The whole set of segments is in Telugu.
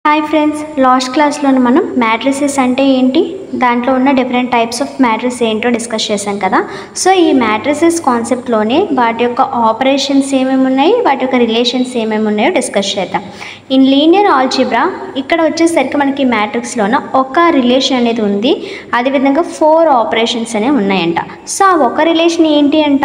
హాయ్ ఫ్రెండ్స్, లాస్ట్ క్లాస్లో మనం మ్యాట్రిసెస్ అంటే ఏంటి, దాంట్లో ఉన్న డిఫరెంట్ టైప్స్ ఆఫ్ మ్యాట్రిక్స్ ఏంటో డిస్కస్ చేశాం కదా. సో ఈ మ్యాట్రిసెస్ కాన్సెప్ట్లోనే వాటి యొక్క ఆపరేషన్స్ ఏమేమి ఉన్నాయి, వాటి యొక్క రిలేషన్స్ ఏమేమి ఉన్నాయో డిస్కస్ చేద్దాం. ఇన్ లీనియర్ ఆల్జీబ్రా ఇక్కడ వచ్చేసరికి మనకి మ్యాట్రిక్స్లోన ఒక రిలేషన్ అనేది ఉంది, అదేవిధంగా 4 ఆపరేషన్స్ అనేవి ఉన్నాయంట. సో ఆ ఒక రిలేషన్ ఏంటి అంట,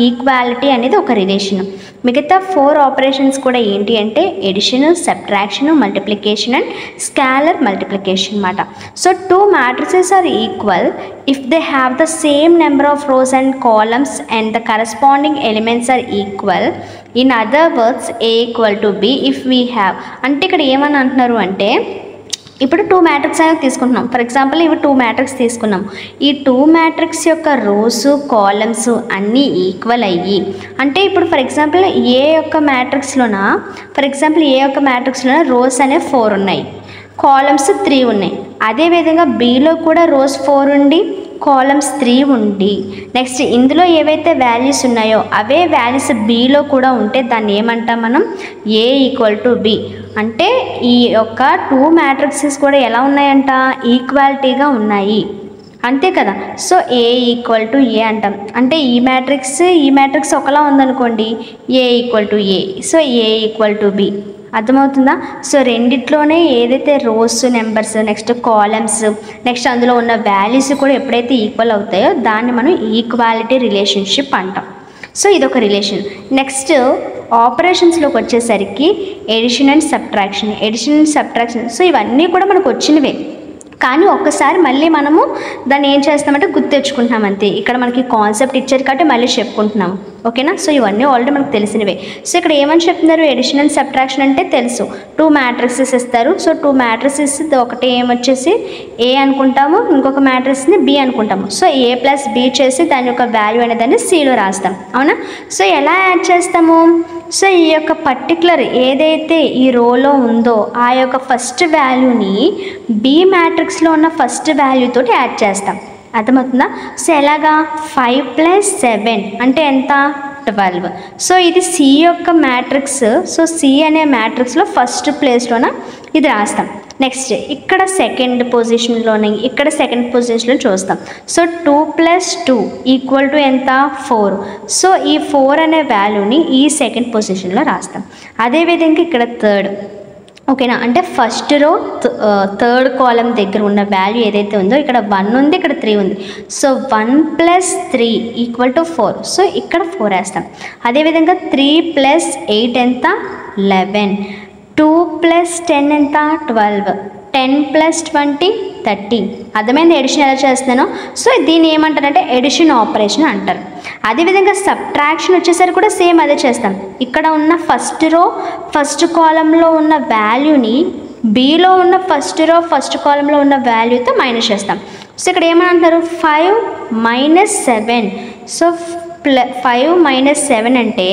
ఈక్వాలిటీ అనేది ఒక రిలేషన్. మిగతా 4 ఆపరేషన్స్ కూడా ఏంటి అంటే addition, subtraction, multiplication and scalar multiplication అన్నమాట. So 2 matrices are equal if they have the same number of rows and columns and the corresponding elements are equal. In other words, A equal to B if we have అంటే ఇక్కడ ఏమని అంటున్నారు అంటే, ఇప్పుడు 2 మ్యాట్రిక్స్ అనేది తీసుకుంటున్నాం. ఫర్ ఎగ్జాంపుల్ ఇవి 2 మ్యాట్రిక్స్ తీసుకున్నాం. ఈ 2 మ్యాట్రిక్స్ యొక్క రోస్ కాలమ్స్ అన్నీ ఈక్వల్ అయ్యి, అంటే ఇప్పుడు ఫర్ ఎగ్జాంపుల్ ఏ యొక్క మ్యాట్రిక్స్లోన రోస్ అనే 4 ఉన్నాయి, కాలమ్స్ 3 ఉన్నాయి. అదేవిధంగా బీలో కూడా రోస్ 4 ఉండి కాలమ్స్ 3 ఉండి, నెక్స్ట్ ఇందులో ఏవైతే వాల్యూస్ ఉన్నాయో అవే వాల్యూస్ బీలో కూడా ఉంటే దాన్ని ఏమంటాం మనం, ఏ ఈక్వల్ టు బి. అంటే ఈ యొక్క 2 మ్యాట్రిక్సెస్ కూడా ఎలా ఉన్నాయంట, ఈక్వాలిటీగా ఉన్నాయి, అంతే కదా. So A equal to A అంటాం. అంటే ఈ మ్యాట్రిక్స్ ఒకలా ఉందనుకోండి, A equal to A, so A equal to B. అర్థమవుతుందా? సో రెండిట్లోనే ఏదైతే rows numbers, next columns, next అందులో ఉన్న వాల్యూస్ కూడా ఎప్పుడైతే ఈక్వల్ అవుతాయో దాన్ని మనం ఈక్వాలిటీ రిలేషన్షిప్ అంటాం. సో ఇదొక రిలేషన్. నెక్స్ట్ ఆపరేషన్స్లోకి వచ్చేసరికి ఎడిషన్ అండ్ సబ్ట్రాక్షన్. సో ఇవన్నీ కూడా మనకు వచ్చినవే, కానీ ఒక్కసారి మళ్ళీ మనము దాన్ని ఏం చేస్తామంటే గుర్తు తెచ్చుకుంటున్నాం అంతే. ఇక్కడ మనకి కాన్సెప్ట్ ఇచ్చారు కాబట్టి మళ్ళీ చెప్పుకుంటున్నాము, ఓకేనా. సో ఇవన్నీ ఆల్రెడీ మనకు తెలిసినవే. సో ఇక్కడ ఏమని చెప్తున్నారు, ఎడిషన్ అండ్ సబ్ట్రాక్షన్ అంటే తెలుసు, 2 మ్యాట్రిక్సెస్ ఇస్తారు. సో 2 మ్యాట్రిక్సెస్ ఒకటి ఏమొచ్చేసి ఏ అనుకుంటాము, ఇంకొక మ్యాట్రిక్స్ని బి అనుకుంటాము. సో ఏ ప్లస్ బి చేసి దాని యొక్క వాల్యూ అనే దాన్ని సిలో రాస్తాం, అవునా. సో ఎలా యాడ్ చేస్తాము, సో ఈ యొక్క పర్టికులర్ ఏదైతే ఈ రోలో ఉందో ఆ యొక్క ఫస్ట్ వాల్యూని బి మ్యాట్రిక్స్లో ఉన్న ఫస్ట్ వాల్యూతో యాడ్ చేస్తాం. అర్థమవుతుందా? సో ఎలాగా, 5 + 7 అంటే ఎంత, 12. సో ఇది సి యొక్క మ్యాట్రిక్స్. సో సి అనే మ్యాట్రిక్స్లో ఫస్ట్ ప్లేస్లోన ఇది రాస్తాం. నెక్స్ట్ ఇక్కడ సెకండ్ పొజిషన్లో చూస్తాం. సో 2 + 2 ఈక్వల్ టు ఎంత, 4. సో ఈ 4 అనే వాల్యూని ఈ సెకండ్ పొజిషన్లో రాస్తాం. అదేవిధంగా ఇక్కడ థర్డ్, ఓకేనా. అంటే ఫస్ట్ రో థర్డ్ కాలం దగ్గర ఉన్న వాల్యూ ఏదైతే ఉందో ఇక్కడ 1 ఉంది, ఇక్కడ 3 ఉంది. So 1 + 3 equal to 4. సో ఇక్కడ 4 వేస్తాం. అదేవిధంగా 3 + 8 ఎంత, 11. 2 + 10 ఎంత, 12. 10 + 20 30. అర్థమైంది ఎడిషన్ ఎలా చేస్తున్నానో. సో దీన్ని ఏమంటారంటే ఎడిషన్ ఆపరేషన్ అంటారు. అదేవిధంగా సబ్ట్రాక్షన్ వచ్చేసరికి కూడా సేమ్ అదే చేస్తాం. ఇక్కడ ఉన్న ఫస్ట్ రో ఫస్ట్ కాలంలో ఉన్న వాల్యూని బీలో ఉన్న ఫస్ట్ రో ఫస్ట్ కాలంలో ఉన్న వాల్యూతో మైనస్ చేస్తాం. సో ఇక్కడ ఏమంటారు, 5 - 7. సో 5 - 7 అంటే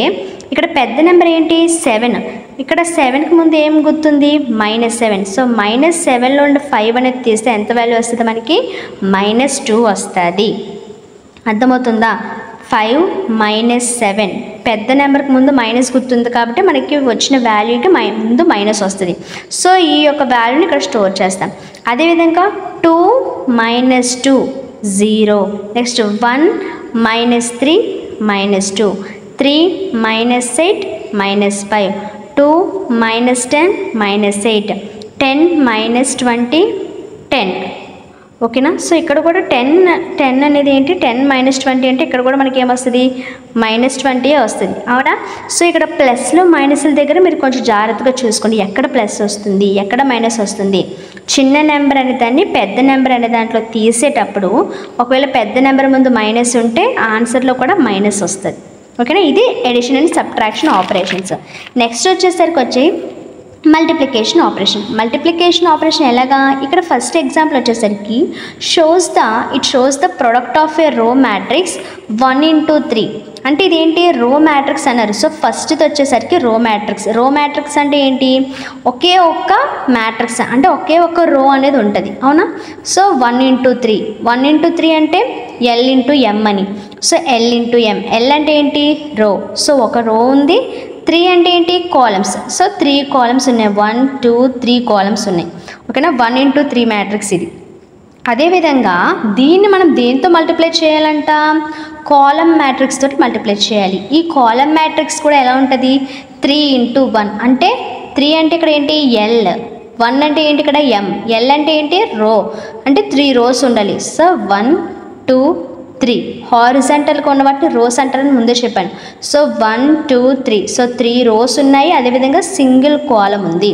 ఇక్కడ పెద్ద నెంబర్ ఏంటి, 7. ఇక్కడ 7కి ముందు ఏం గుర్తుంది, -7. సో -7లో నుండి 5 అనేది తీస్తే ఎంత వాల్యూ వస్తుంది మనకి, -2 వస్తుంది. అర్థమవుతుందా? 5 - 7 పెద్ద నెంబర్కి ముందు మైనస్ గుర్తుంది కాబట్టి మనకి వచ్చిన వాల్యూకి ముందు మైనస్ వస్తుంది. సో ఈ యొక్క వాల్యూని ఇక్కడ స్టోర్ చేస్తాం. అదేవిధంగా 2 - 2 0. నెక్స్ట్ 1 - 3 -2. 3 - 8 -5. 2 - 10 -8. 10 - 20 10. ఓకేనా. సో ఇక్కడ కూడా 10 అనేది ఏంటి, 10 - 20 అంటే ఇక్కడ కూడా మనకి ఏమొస్తుంది, -20 వస్తుంది, అవునా. సో ఇక్కడ ప్లస్లు మైనస్ల దగ్గర మీరు కొంచెం జాగ్రత్తగా చూసుకోండి, ఎక్కడ ప్లస్ వస్తుంది, ఎక్కడ మైనస్ వస్తుంది. చిన్న నెంబర్ అనే దాన్ని పెద్ద నెంబర్ అనే దాంట్లో తీసేటప్పుడు ఒకవేళ పెద్ద నెంబర్ ముందు మైనస్ ఉంటే ఆన్సర్లో కూడా మైనస్ వస్తుంది, ఓకేనా. ఇది addition and subtraction operations. Next వచ్చేసరికి మల్టిప్లికేషన్ ఆపరేషన్ ఎలాగా, ఇక్కడ ఫస్ట్ ఎగ్జాంపుల్ వచ్చేసరికి it shows the product of a row matrix 1 × 3. అంటే ఇదేంటి, రో మ్యాట్రిక్స్ అన్నారు. సో ఫస్ట్ది వచ్చేసరికి రో మ్యాట్రిక్స్ అంటే ఏంటి, ఒకే ఒక్క మ్యాట్రిక్స్ అంటే ఒకే ఒక్క రో అనేది ఉంటుంది, అవునా. సో 1 × 3 అంటే L × M అని. సో L × M, L అంటే ఏంటి, రో. సో ఒక రో ఉంది, 3 అంటే ఏంటి కాలమ్స్. సో 3 కాలమ్స్ ఉన్నాయి, 1 2 3 కాలమ్స్ ఉన్నాయి. ఓకేనా, 1 into 3 మ్యాట్రిక్స్ ఇది. అదేవిధంగా దీన్ని మనం దేంతో మల్టిప్లై చేయాలంట, కాలమ్ మ్యాట్రిక్స్ తోటి మల్టిప్లై చేయాలి. ఈ కాలమ్ మ్యాట్రిక్స్ కూడా ఎలా ఉంటుంది, 3 into 1 అంటే 3 అంటే ఇక్కడ ఏంటి ఎల్, 1 అంటే ఏంటి ఇక్కడ ఎం, ఎల్ అంటే ఏంటి రో, అంటే 3 రోస్ ఉండాలి. సో 1 2 3 హారిజాంటల్గా ఉన్న వాటిని రోస్ అంటారని ముందే చెప్పాను. సో 1 2 3 సో 3 రోస్ ఉన్నాయి, అదేవిధంగా సింగిల్ కాలమ్ ఉంది.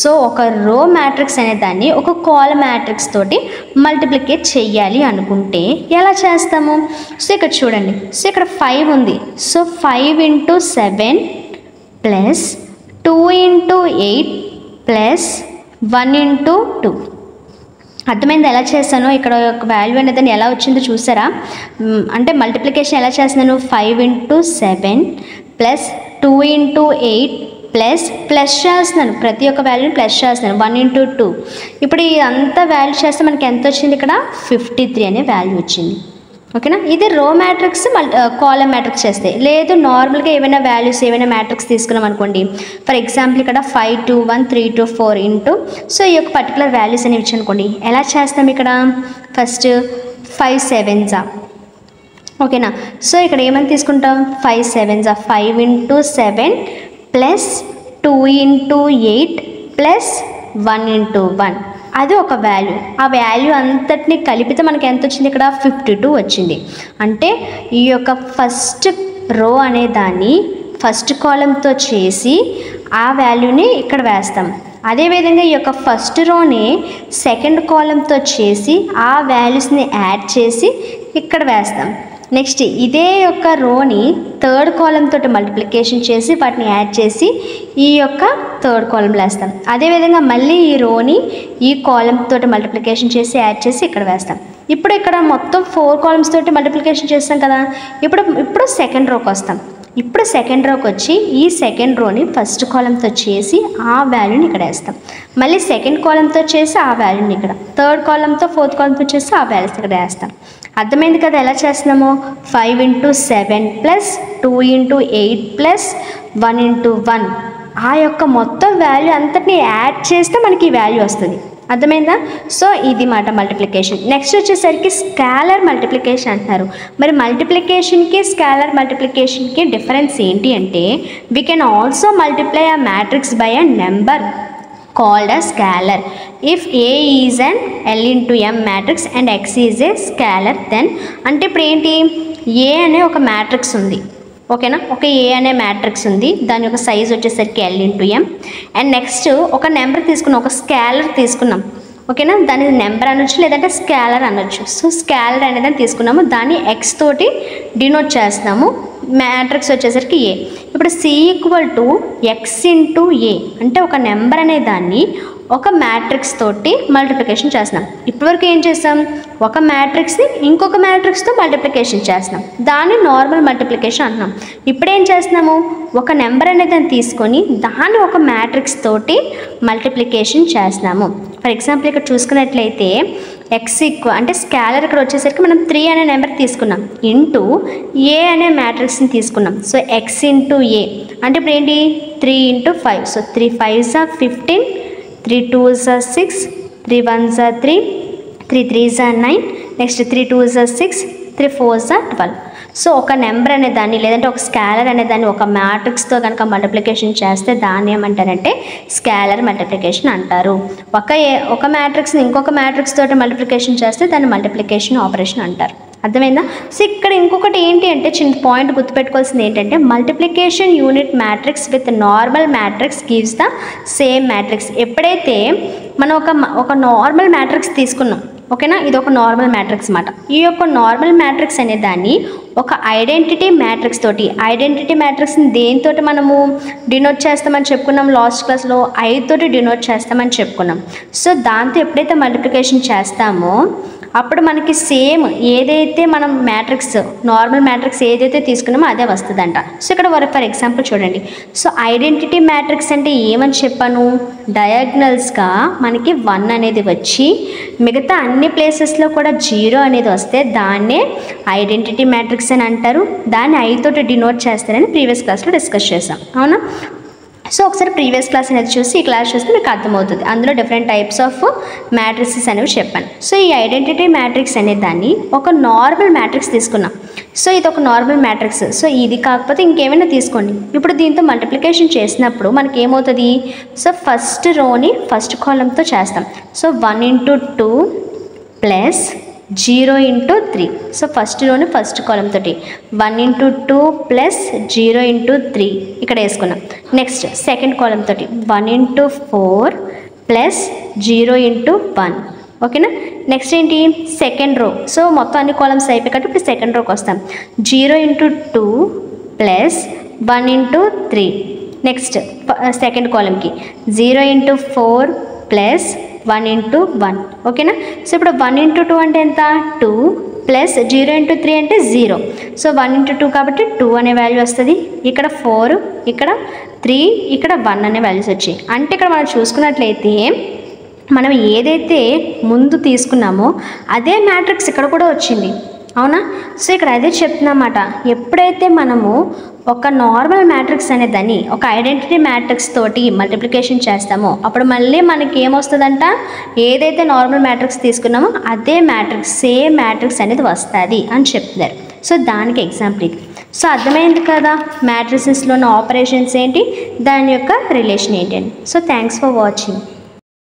సో ఒక రో మ్యాట్రిక్స్ అనే దాన్ని ఒక కాలమ్ మ్యాట్రిక్స్ తోటి మల్టిప్లికేట్ చెయ్యాలి అనుకుంటే ఎలా చేస్తాము. సో ఇక్కడ చూడండి, సో ఇక్కడ 5 ఉంది. So 5 into 7 plus 2 into 8 plus 1 into 2. అర్థమైంది ఎలా చేస్తానో, ఇక్కడ ఒక వాల్యూ అనేది ఎలా వచ్చిందో చూసారా. అంటే మల్టిప్లికేషన్ ఎలా చేస్తున్నాను, 5 into 7 ప్లస్ 2 into 8 ప్లస్ చేస్తున్నాను, ప్రతి ఒక్క వాల్యూని ప్లస్ చేస్తున్నాను, 1 into 2. ఇప్పుడు ఇదంతా వాల్యూ చేస్తే మనకి ఎంత వచ్చింది, ఇక్కడ 53 అనే వాల్యూ వచ్చింది. ఓకేనా, ఇది రో మ్యాట్రిక్స్ కాలమ్ మ్యాట్రిక్స్ చేస్తే. లేదు నార్మల్గా ఏమైనా వాల్యూస్ ఏమైనా మ్యాట్రిక్స్ తీసుకున్నాం అనుకోండి, ఫర్ ఎగ్జాంపుల్ ఇక్కడ 5 2 1 3 2 4 ఇంటూ సో ఈ యొక్క పర్టికులర్ వాల్యూస్ అనేవి ఇచ్చనుకోండి. ఎలా చేస్తాం, ఇక్కడ ఫస్ట్ 5 7s. ఓకేనా, సో ఇక్కడ ఏమని తీసుకుంటాం, 5 7s 5 into 7 plus 2 into 8 plus 1 into 1. అది ఒక వాల్యూ. ఆ వాల్యూ అంతటిని కలిపితే మనకి ఎంత వచ్చింది, ఇక్కడ 52 వచ్చింది. అంటే ఈ యొక్క ఫస్ట్ రో అనే దాన్ని ఫస్ట్ కాలంతో చేసి ఆ వాల్యూని ఇక్కడ వేస్తాం. అదేవిధంగా ఈ యొక్క ఫస్ట్ రోని సెకండ్ కాలంతో చేసి ఆ వాల్యూస్ని యాడ్ చేసి ఇక్కడ వేస్తాం. నెక్స్ట్ ఇదే యొక్క రోని థర్డ్ కాలం తోటి మల్టిప్లికేషన్ చేసి వాటిని యాడ్ చేసి ఈ యొక్క థర్డ్ కాలంలో వేస్తాం. అదేవిధంగా మళ్ళీ ఈ రోని ఈ కాలం తోటి మల్టిప్లికేషన్ చేసి యాడ్ చేసి ఇక్కడ వేస్తాం. ఇప్పుడు ఇక్కడ మొత్తం 4 కాలమ్స్ తోటి మల్టిప్లికేషన్ చేస్తాం కదా. ఇప్పుడు సెకండ్ రోకి వస్తాం. ఇప్పుడు సెకండ్ రోకి వచ్చి ఈ సెకండ్ రోని ఫస్ట్ కాలంతో చేసి ఆ వాల్యూని ఇక్కడ వేస్తాం. మళ్ళీ సెకండ్ కాలంతో చేసి ఆ వాల్యూని ఇక్కడ, థర్డ్ కాలంతో ఫోర్త్ కాలంతో చేసి ఆ వాల్యూస్ ఇక్కడ వేస్తాం. అర్థమైంది కదా ఎలా చేస్తున్నామో. 5 into 7 plus 2 into 8 plus 1 into 1 ఆ యొక్క మొత్తం వాల్యూ అంతటిని యాడ్ చేస్తే మనకి ఈ వాల్యూ వస్తుంది. అర్థమైందా. సో ఇది మాట మల్టిప్లికేషన్. నెక్స్ట్ వచ్చేసరికి స్కాలర్ మల్టిప్లికేషన్ అంటున్నారు. మరి మల్టిప్లికేషన్కి స్కాలర్ మల్టిప్లికేషన్కి డిఫరెన్స్ ఏంటి అంటే, we can also multiply a matrix by a number called a scalar. If A is an L into M matrix and X is a scalar, then అంటే ఇప్పుడు ఏంటి, A అనే ఒక మ్యాట్రిక్స్ ఉంది. ఓకేనా, ఒక A అనే మ్యాట్రిక్స్ ఉంది, దాని యొక్క సైజ్ వచ్చేసరికి L into M. And next ఒక నెంబర్ తీసుకున్నాం, ఒక స్కాలర్ తీసుకున్నాం. ఓకేనా, దాని నెంబర్ అనొచ్చు లేదంటే స్కాలర్ అనొచ్చు. సో స్కాలర్ అనేది తీసుకున్నాము, దాన్ని X తోటి డినోట్ చేస్తున్నాము. మ్యాట్రిక్స్ వచ్చేసరికి A. ఇప్పుడు C = X into A అంటే ఒక నెంబర్ అనే దాన్ని ఒక మ్యాట్రిక్స్ తోటి మల్టిప్లికేషన్ చేస్తున్నాం. ఇప్పటివరకు ఏం చేస్తాం, ఒక మ్యాట్రిక్స్ని ఇంకొక మ్యాట్రిక్స్తో మల్టిప్లికేషన్ చేస్తున్నాం, దాన్ని నార్మల్ మల్టిప్లికేషన్ అంటున్నాం. ఇప్పుడు ఏం చేస్తున్నాము, ఒక నెంబర్ అనేది దాన్ని తీసుకొని దాన్ని ఒక మ్యాట్రిక్స్ తోటి మల్టిప్లికేషన్ చేస్తున్నాము. ఫర్ ఎగ్జాంపుల్ ఇక్కడ చూసుకున్నట్లయితే X అంటే స్కాలర్ ఇక్కడ వచ్చేసరికి మనం 3 అనే నెంబర్ తీసుకున్నాం, ఇంటూ A అనే మ్యాట్రిక్స్ని తీసుకున్నాం. సో X into A అంటే ఇప్పుడు ఏంటి, 3 into 5. So 3 5s are 15, 3 2s are 6, 3 1s are 3, 3 3s are 9, next 3 2s are 6, 3 4s are 12. So ఒక నెంబర్ అనే దాన్ని లేదంటే ఒక స్కాలర్ అనే దాన్ని ఒక మ్యాట్రిక్స్తో కనుక మల్టిప్లికేషన్ చేస్తే దాన్ని ఏమంటారంటే స్కాలర్ మల్టిప్లికేషన్ అంటారు. ఒక మ్యాట్రిక్స్ని ఇంకొక మ్యాట్రిక్స్ తోటి మల్టిప్లికేషన్ చేస్తే దాన్ని మల్టిప్లికేషన్ ఆపరేషన్ అంటారు. అర్థమైందా. సో ఇక్కడ ఇంకొకటి ఏంటి అంటే చిన్న పాయింట్ గుర్తుపెట్టుకోవాల్సింది ఏంటంటే, multiplication unit matrix with normal matrix gives the same matrix. ఎప్పుడైతే మనం ఒక నార్మల్ మ్యాట్రిక్స్ తీసుకున్నాం, ఓకేనా, ఇది ఒక నార్మల్ మ్యాట్రిక్స్ అన్నమాట. ఈ యొక్క నార్మల్ మ్యాట్రిక్స్ అనే దాన్ని ఒక ఐడెంటిటీ మ్యాట్రిక్స్ తోటి, ఐడెంటిటీ మ్యాట్రిక్స్ని దేనితోటి మనము డినోట్ చేస్తామని చెప్పుకున్నాం లాస్ట్ క్లాస్లో, 5 తోటి డినోట్ చేస్తామని చెప్పుకున్నాం. సో దాంతో ఎప్పుడైతే మల్టిప్లికేషన్ చేస్తామో అప్పుడు మనకి సేమ్ ఏదైతే మనం మ్యాట్రిక్స్ నార్మల్ మ్యాట్రిక్స్ ఏదైతే తీసుకున్నామో అదే వస్తుందంట. సో ఇక్కడ ఫర్ ఎగ్జాంపుల్ చూడండి. సో ఐడెంటిటీ మ్యాట్రిక్స్ అంటే ఏమని చెప్పాను, డయాగ్నల్స్గా మనకి 1 అనేది వచ్చి మిగతా అన్ని ప్లేసెస్లో కూడా 0 అనేది వస్తే దాన్నే ఐడెంటిటీ మ్యాట్రిక్స్ అని అంటారు. దాన్ని I తోటి డినోట్ చేస్తారని ప్రీవియస్ క్లాస్లో డిస్కస్ చేసాం, అవునా. సో ఒకసారి ప్రీవియస్ క్లాస్ అనేది చూసి ఈ క్లాస్ చూస్తే మీకు అర్థమవుతుంది. అందులో డిఫరెంట్ టైప్స్ ఆఫ్ మ్యాట్రిక్సెస్ అనేవి చెప్పాను. సో ఈ ఐడెంటిటీ మ్యాట్రిక్స్ అనే దాన్ని ఒక నార్మల్ మ్యాట్రిక్స్ తీసుకున్నాం. సో ఇది ఒక నార్మల్ మ్యాట్రిక్స్. సో ఇది కాకపోతే ఇంకేమైనా తీసుకోండి. ఇప్పుడు దీంతో మల్టిప్లికేషన్ చేసినప్పుడు మనకి ఏమవుతుంది, సో ఫస్ట్ రోని ఫస్ట్ కాలంతో చేస్తాం. So 1 into 2 plus 0 into 3. So first రోని ఫస్ట్ కాలం తోటి 1 into 2 ప్లస్ 0 into 3 ఇక్కడ వేసుకున్నాం. నెక్స్ట్ సెకండ్ కాలం తోటి 1 into 4 ప్లస్ 0 into 1. ఓకేనా. నెక్స్ట్ ఏంటి, సెకండ్ రో. సో మొత్తం అన్ని కాలమ్స్ అయిపోయి కాబట్టి ఇప్పుడు సెకండ్ రోకి వస్తాం. 0 into 2 plus 1 into 3. Next second కాలంకి 0 into 4 ప్లస్ 1 into 1. ఓకేనా. సో ఇప్పుడు 1 into 2 అంటే ఎంత, 2 ప్లస్ 0 into 3 అంటే 0. సో 1 into 2 కాబట్టి 2 అనే వాల్యూ వస్తుంది. ఇక్కడ 4, ఇక్కడ 3, ఇక్కడ 1 అనే వాల్యూస్ వచ్చాయి. అంటే ఇక్కడ మనం చూసుకున్నట్లయితే మనం ఏదైతే ముందు తీసుకున్నామో అదే మ్యాట్రిక్స్ ఇక్కడ కూడా వచ్చింది, అవునా. సో ఇక్కడ అదే చెప్తున్నమాట, ఎప్పుడైతే మనము ఒక నార్మల్ మ్యాట్రిక్స్ అనే దాన్ని ఒక ఐడెంటిటీ మ్యాట్రిక్స్ తోటి మల్టిప్లికేషన్ చేస్తామో అప్పుడు మళ్ళీ మనకి ఏమొస్తుందంట, ఏదైతే నార్మల్ మ్యాట్రిక్స్ తీసుకున్నామో అదే మ్యాట్రిక్స్ సేమ్ మ్యాట్రిక్స్ అనేది వస్తుంది అని చెప్తున్నారు. సో దానికి ఎగ్జాంపుల్ ఇది. సో అర్థమైంది కదా మ్యాట్రిసెస్లో ఉన్న ఆపరేషన్స్ ఏంటి, దాని యొక్క రిలేషన్ ఏంటి అని. So thanks for watching.